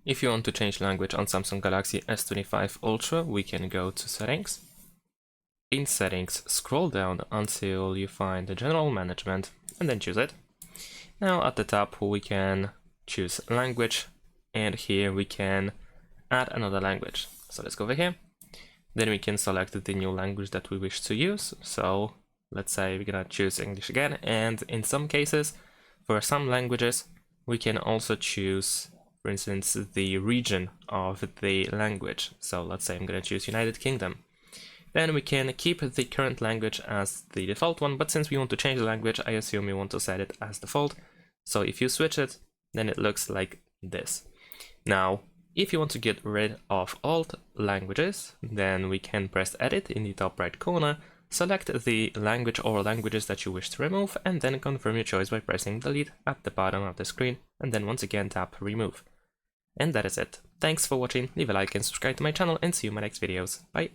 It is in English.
If you want to change language on Samsung Galaxy S25 Ultra, we can go to Settings. In Settings, scroll down until you find the General Management and then choose it. Now at the top we can choose Language, and here we can add another language. So let's go over here. Then we can select the new language that we wish to use. So let's say we're gonna choose English again, and in some cases, for some languages, we can also choose, for instance, the region of the language. So let's say I'm gonna choose United Kingdom. Then we can keep the current language as the default one, but since we want to change the language, I assume we want to set it as default. So if you switch it, then it looks like this. Now, if you want to get rid of alt languages, then we can press Edit in the top right corner, select the language or languages that you wish to remove, and then confirm your choice by pressing Delete at the bottom of the screen, and then once again tap Remove. And that is it. Thanks for watching, leave a like and subscribe to my channel, and see you in my next videos. Bye!